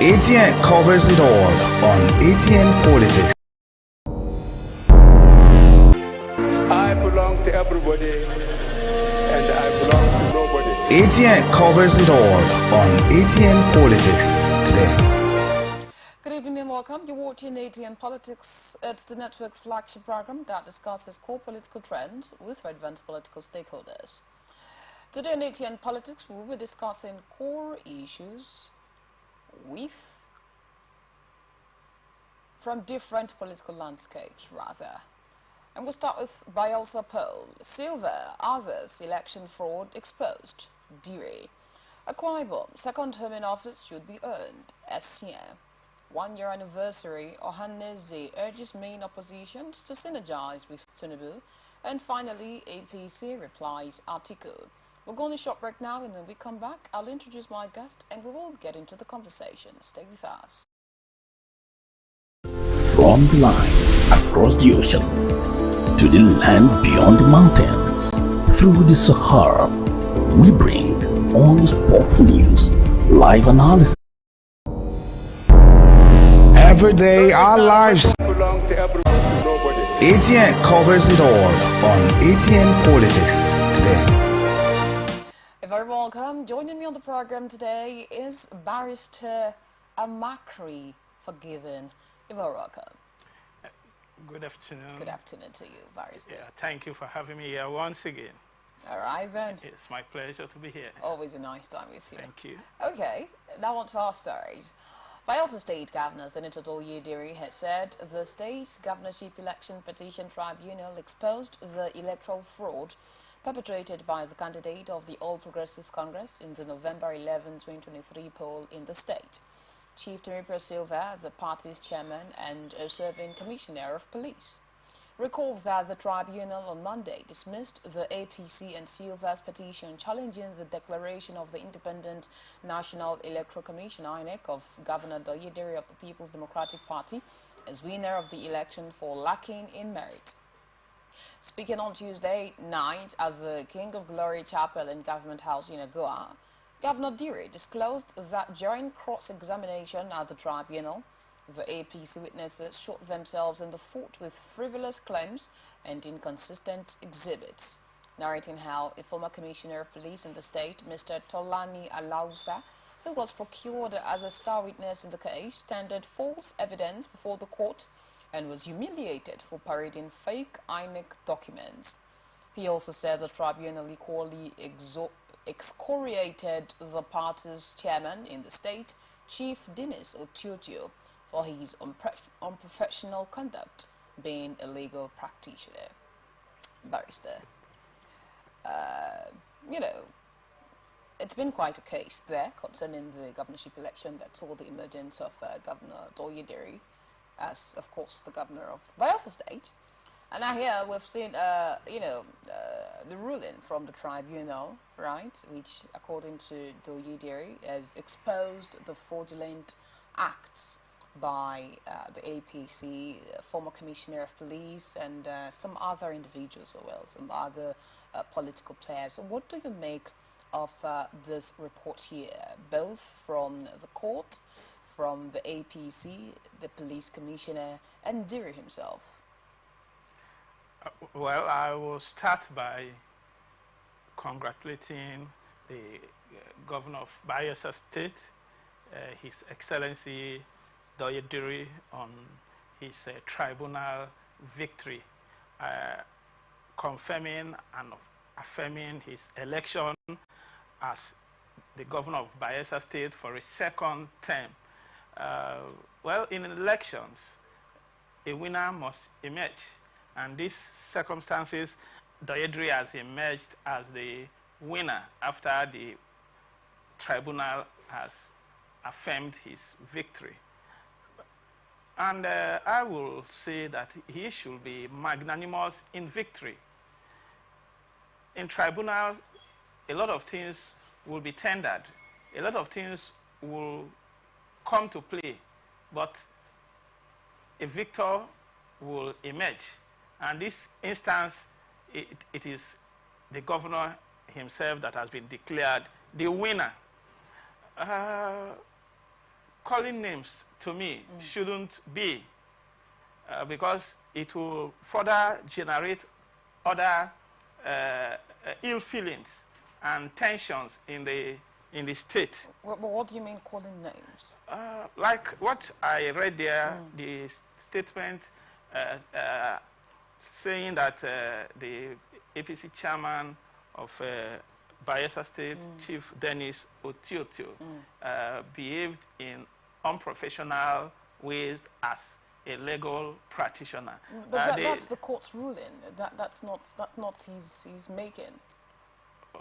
Atn covers it all on Atn Politics. I belong to everybody and I belong to nobody. Atn covers it all on Atn Politics today. Good evening and welcome. You're watching Atn Politics. It's the network's flagship program that discusses core political trends with relevant political stakeholders. Today in Atn Politics, we will be discussing core issues from different political landscapes, rather. And we'll start with Bielsa poll. Silver, others, election fraud exposed. Diri. Akwa Ibom, second term in office should be earned. SCM. 1-year anniversary, Ohaneze urges main oppositions to synergize with Tinubu. And finally, APC replies article. We're going to short break now, and when we come back, I'll introduce my guest and we will get into the conversation. Stay with us. From the line across the ocean to the land beyond the mountains, through the Sahara, we bring on-the-spot news, live analysis. Every day, our lives. Belong to everybody, to nobody. Atn covers it all on Atn Politics today. Very welcome. Joining me on the program today is Barrister Amakri Forgiven. You're very welcome. Good afternoon. Good afternoon to you, Barrister. Yeah, thank you for having me here once again. All right, then. It's my pleasure to be here. Always a nice time with you. Thank you. Okay, now on to our stories. Bielsa State Governor Senator Diri has said the state's governorship election petition tribunal exposed the electoral fraud perpetrated by the candidate of the All Progressives Congress in the November 11, 2023 poll in the state. Chief Temipura Silva, the party's chairman and a serving commissioner of police, recalled that the tribunal on Monday dismissed the APC and Silva's petition challenging the declaration of the Independent National Electoral Commission (INEC) of Governor Diri of the People's Democratic Party as winner of the election for lacking in merit. Speaking on Tuesday night at the King of Glory Chapel in Government House in Agoa, Governor Diri disclosed that during cross-examination at the tribunal, the APC witnesses shot themselves in the foot with frivolous claims and inconsistent exhibits, narrating how a former commissioner of police in the state, Mr. Tolani Alausa, who was procured as a star witness in the case, tendered false evidence before the court and was humiliated for parading fake INEC documents. He also said the tribunal equally excoriated the party's chairman in the state, Chief Dennis Otiotio, for his unprofessional conduct, being a legal practitioner. Barrister, it's been quite a case there concerning the governorship election that saw the emergence of Governor Diri as, of course, the governor of Bielsa State. And now here we've seen, the ruling from the tribunal, right, which, according to Diri, has exposed the fraudulent acts by the APC, former commissioner of police, and some other individuals as well, some other political players. So what do you make of this report here, both from the court, from the APC, the police commissioner, and Diri himself? Well, I will start by congratulating the governor of Bielsa State, His Excellency Diri, on his tribunal victory, confirming and affirming his election as the governor of Bielsa State for a second term. Well, in elections, a winner must emerge. And these circumstances, Diri has emerged as the winner after the tribunal has affirmed his victory. And I will say that he should be magnanimous in victory. In tribunal, a lot of things will be tendered. A lot of things will come to play, but a victor will emerge. And this instance, it is the governor himself that has been declared the winner. calling names to me shouldn't be, because it will further generate other ill feelings and tensions in the state. What do you mean calling names? Like what I read there, the statement saying that the APC chairman of Bayelsa State, Chief Dennis Otioto, behaved in unprofessional ways as a legal practitioner. But that's the court's ruling. That's not his making.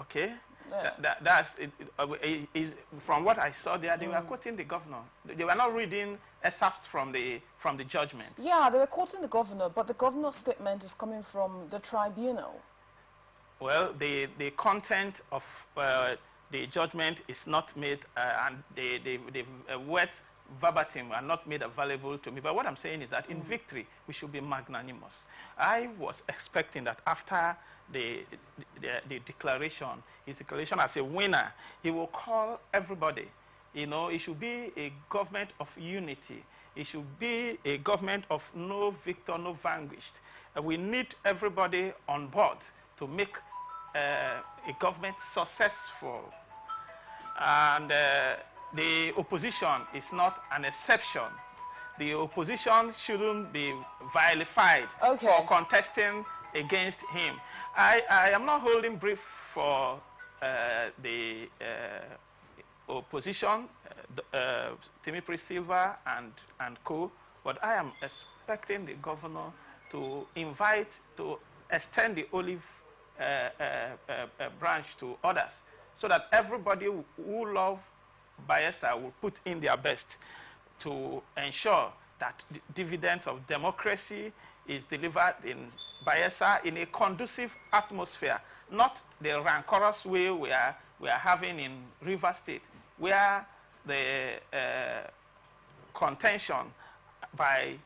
Okay. Yeah. That's it. From what I saw there, they were quoting the governor. They were not reading excerpts from the judgment. Yeah, they were quoting the governor, but the governor's statement is coming from the tribunal. Well, the content of the judgment is not made, and the word verbatim are not made available to me. But what I'm saying is that in victory, we should be magnanimous. I was expecting that after the declaration, his declaration as a winner, he will call everybody. You know, it should be a government of unity. It should be a government of no victor, no vanquished. We need everybody on board to make a government successful. And the opposition is not an exception. The opposition shouldn't be vilified for contesting against him. I am not holding brief for the opposition, Timothy Silva and co, but I am expecting the governor to extend the olive branch to others, so that everybody who love Bayelsa will put in their best to ensure that the dividends of democracy is delivered in Bayelsa in a conducive atmosphere, not the rancorous way we are having in River State, where the contention by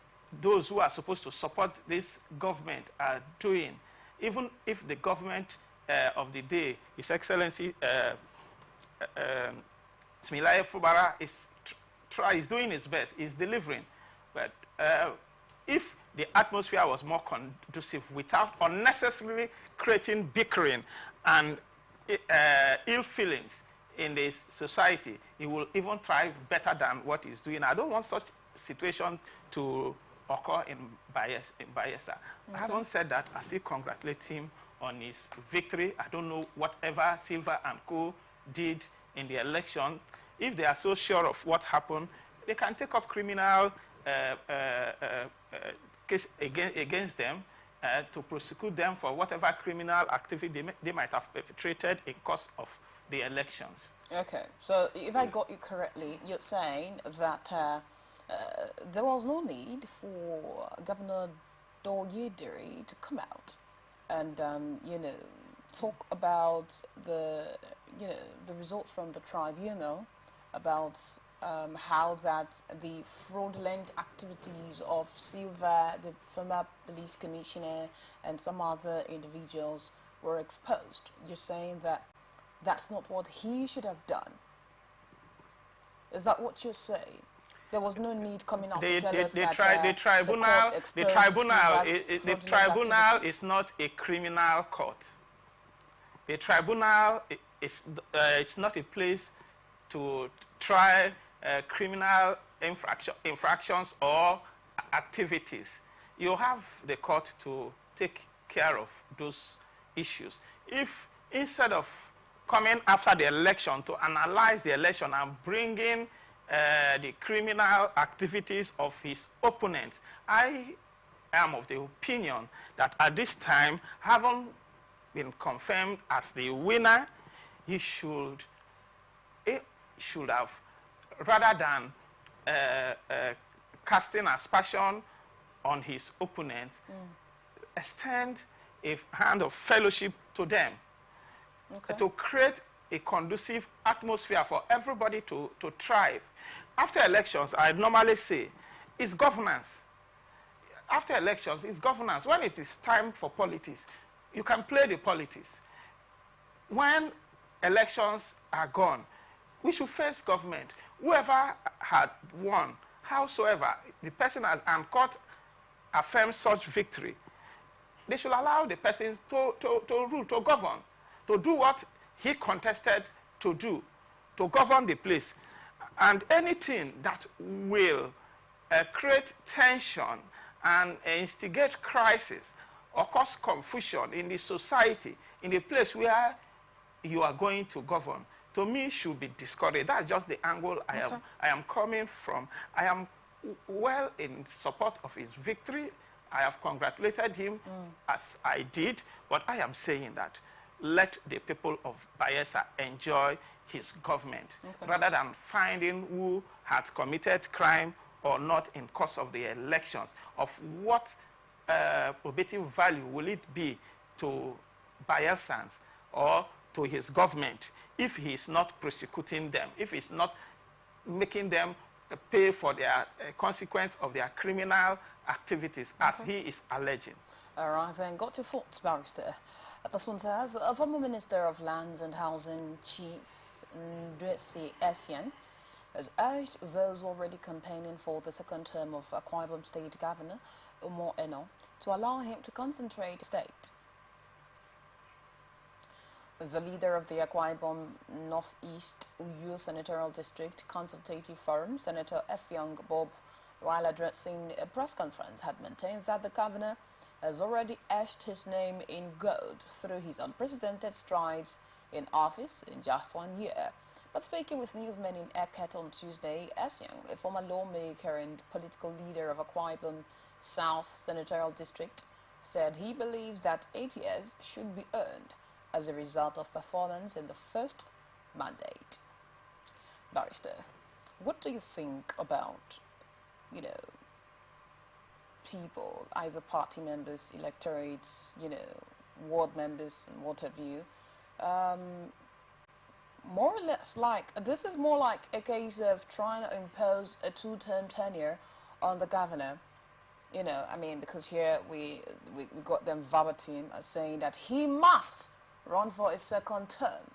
those who are supposed to support this government are doing. Even if the government of the day, His Excellency Smilaye Fubara is doing his best, is delivering. But if the atmosphere was more conducive without unnecessarily creating bickering and ill feelings in the society, it will even thrive better than what he's doing. I don't want such situation to occur in Bayelsa. I haven't said that. I still congratulate him on his victory. I don't know whatever Silva and co did in the election. If they are so sure of what happened, they can take up criminal case against them to prosecute them for whatever criminal activity they might have perpetrated in course of the elections. Okay, so if I got you correctly, you're saying that there was no need for Governor Doyediri to come out and talk about the results from the tribunal, about how that the fraudulent activities of Silva, the former police commissioner, and some other individuals were exposed. You're saying that that's not what he should have done. Is that what you're saying? There was no need coming out to tell us that the tribunal is not a criminal court. The tribunal is not a place to try criminal infractions or activities. You have the court to take care of those issues. If instead of coming after the election to analyze the election and bringing the criminal activities of his opponents, I am of the opinion that at this time, having been confirmed as the winner, he should have, rather than casting aspersion on his opponents, extend a hand of fellowship to them, to create a conducive atmosphere for everybody to thrive. After elections, I normally say, it's governance. After elections, it's governance. When it is time for politics, you can play the politics. When elections are gone, we should face government. Whoever had won, howsoever, the person has, and court affirms such victory, they should allow the persons to rule, to govern, to do what he contested to do, to govern the place. And anything that will create tension and instigate crisis or cause confusion in the society, in the place where you are going to govern, to me should be discouraged. That's just the angle I am coming from. I am well in support of his victory. I have congratulated him as I did, but I am saying that let the people of Bayelsa enjoy his government rather than finding who had committed crime or not in course of the elections. Of what probative value will it be to Bayelsans or to his government if he is not prosecuting them, if he's not making them pay for their consequence of their criminal activities as he is alleging. All right, then got your thoughts, Barrister. This one says, a former Minister of Lands and Housing, Chief Ndwesi Essien, has urged those already campaigning for the second term of Akwa Ibom State Governor, Umo Eno, to allow him to concentrate the state. The leader of the Akwa Ibom Northeast Uyo Senatorial District Consultative Forum, Senator Effiong Bob, while addressing a press conference, had maintained that the governor has already etched his name in gold through his unprecedented strides in office in just 1 year. But speaking with newsmen in Eket on Tuesday, Essien, a former lawmaker and political leader of Akwa Ibom South Senatorial District, said he believes that 8 years should be earned as a result of performance in the first mandate. Barrister, what do you think about, people, either party members, electorates, ward members and what have you, more or less like, this is more like a case of trying to impose a two-term tenure on the governor, because here we got them verbatim as saying that he must run for a second term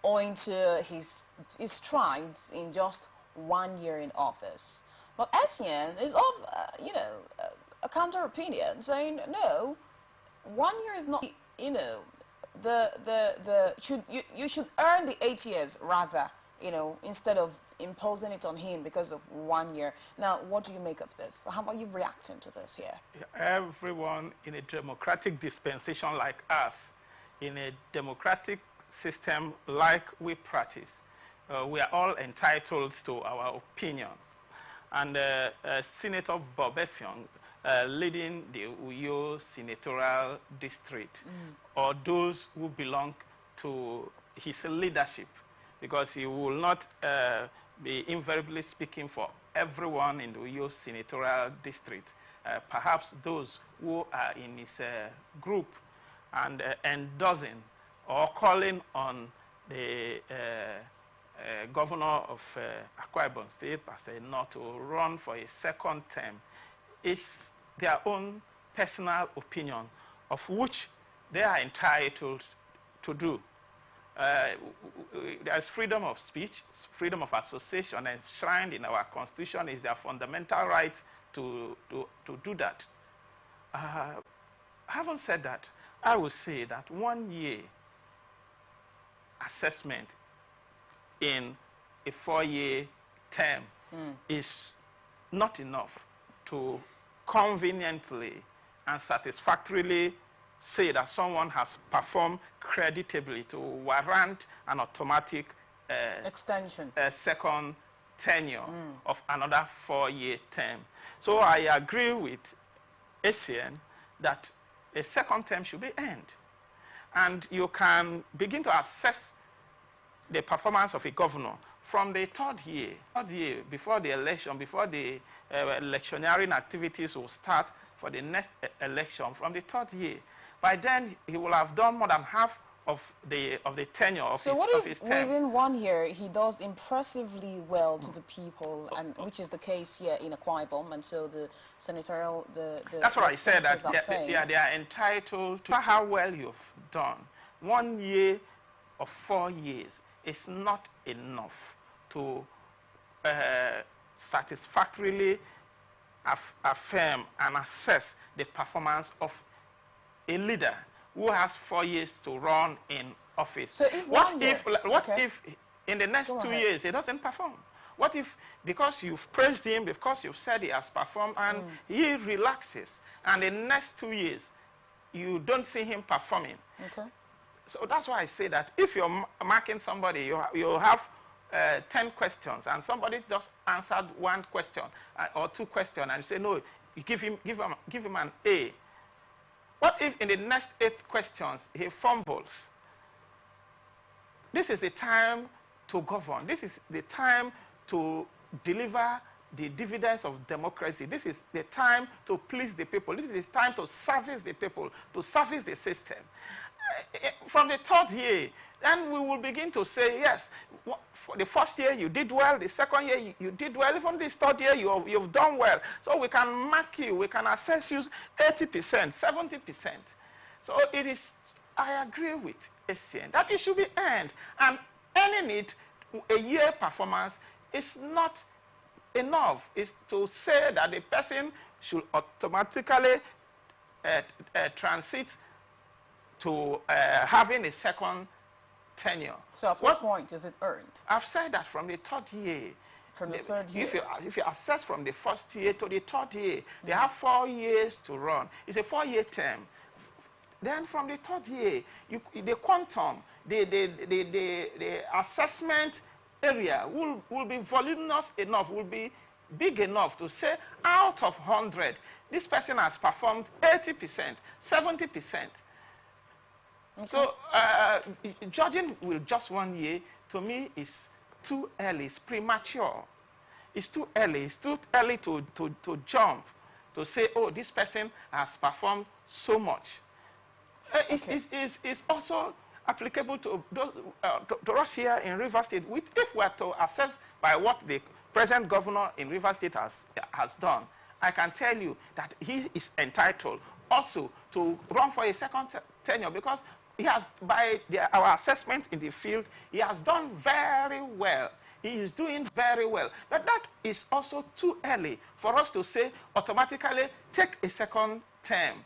owing to his strides in just 1 year in office. But Essien is of, a counter opinion, saying no, 1 year is not, you should earn the 8 years rather, instead of imposing it on him because of 1 year. Now, what do you make of this? How are you reacting to this here? Everyone in a democratic dispensation like us, in a democratic system like we practice, we are all entitled to our opinions. And Senator Bob Effiong, leading the Uyo senatorial district, or those who belong to his leadership, because he will not be invariably speaking for everyone in the Uyo senatorial district. Perhaps those who are in his group and endorsing or calling on the governor of Akwa Ibom State, Pastor not to run for a second term, is their own personal opinion, of which they are entitled to do. There's freedom of speech, freedom of association, enshrined in our constitution is their fundamental right to do that. Having said that, I would say that 1 year assessment in a 4-year term is not enough to conveniently and satisfactorily say that someone has performed creditably to warrant an automatic extension, second tenure of another 4-year term. So I agree with Essien that a second term should be earned. And you can begin to assess the performance of a governor from the third year, before the election, before the electioneering activities will start for the next election, from the third year. By then, he will have done more than half of the tenure of his term. So what if within 1 year he does impressively well to the people, and which is the case here in Akwa Ibom, and so the senatorial, that's what I said, that they are entitled to how well you've done. 1 year of 4 years is not enough to satisfactorily affirm and assess the performance of a leader who has 4 years to run in office. So if what okay. if in the next 2 years he doesn't perform? What if, because you've praised him, because you've said he has performed, and he relaxes, and the next 2 years you don't see him performing? Okay. So that's why I say that if you're marking somebody, you have 10 questions, and somebody just answered 1 question or 2 questions, and you say, no, you give him an A. What if in the next 8 questions he fumbles? This is the time to govern. This is the time to deliver the dividends of democracy. This is the time to please the people. This is the time to service the people, to service the system. From the 3rd year, then we will begin to say, yes, for the 1st year you did well, the 2nd year you did well, even this 3rd year you've done well. So we can mark you, we can assess you 80%, 70%. So it is, I agree with Atn that it should be earned. And earning it, a year performance, is not enough. It's to say that the person should automatically transit to having a 2nd tenure. So at what point is it earned? I've said that from the 3rd year. From the 3rd year? If you assess from the 1st year to the 3rd year, they have 4 years to run. It's a 4-year term. Then from the 3rd year, the quantum, the assessment area will be voluminous enough, will be big enough to say out of 100, this person has performed 80%, 70%. Okay. So judging with just 1 year, to me, is too early. It's premature. It's too early. It's too early to jump, to say, oh, this person has performed so much. Okay. It's also applicable to those, to us here in Rivers State. If we are to assess by what the present governor in Rivers State has done, I can tell you that he is entitled also to run for a 2nd tenure, because he has, by our assessment in the field, he has done very well. He is doing very well. But that is also too early for us to say automatically take a 2nd term.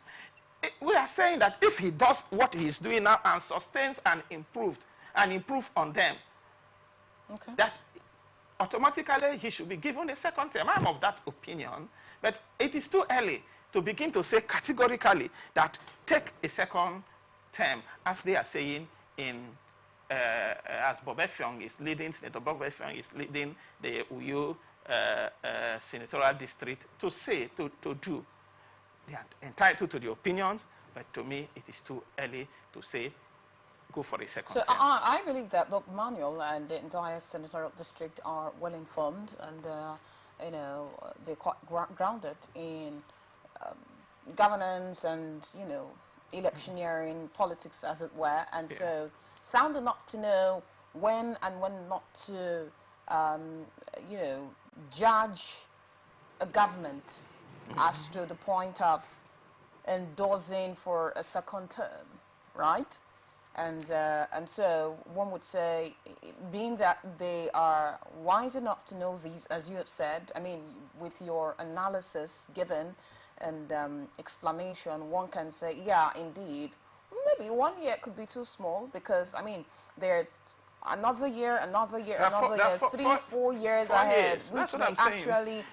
We are saying that if he does what he is doing now and sustains and improve on them, okay, that automatically he should be given a 2nd term. I'm of that opinion. But it is too early to begin to say categorically that take a 2nd term, as they are saying in, as Bob Effiong is leading, Senator Bob Effiong is leading the Uyo senatorial district to say, to do. They are entitled to the opinions, but to me, it is too early to say, go for a 2nd term. So I believe that Bob Manuel and the entire senatorial district are well informed, and you know, they're quite grounded in governance and, you know, electioneering politics, as it were, and so sound enough to know when and when not to, you know, judge a government as to the point of endorsing for a 2nd term, right? And so one would say, being that they are wise enough to know these, as you have said, I mean, with your analysis given and explanation, one can say, yeah, indeed, maybe 1 year could be too small, because, I mean, they're another year, 3, 4 years ahead, which may actually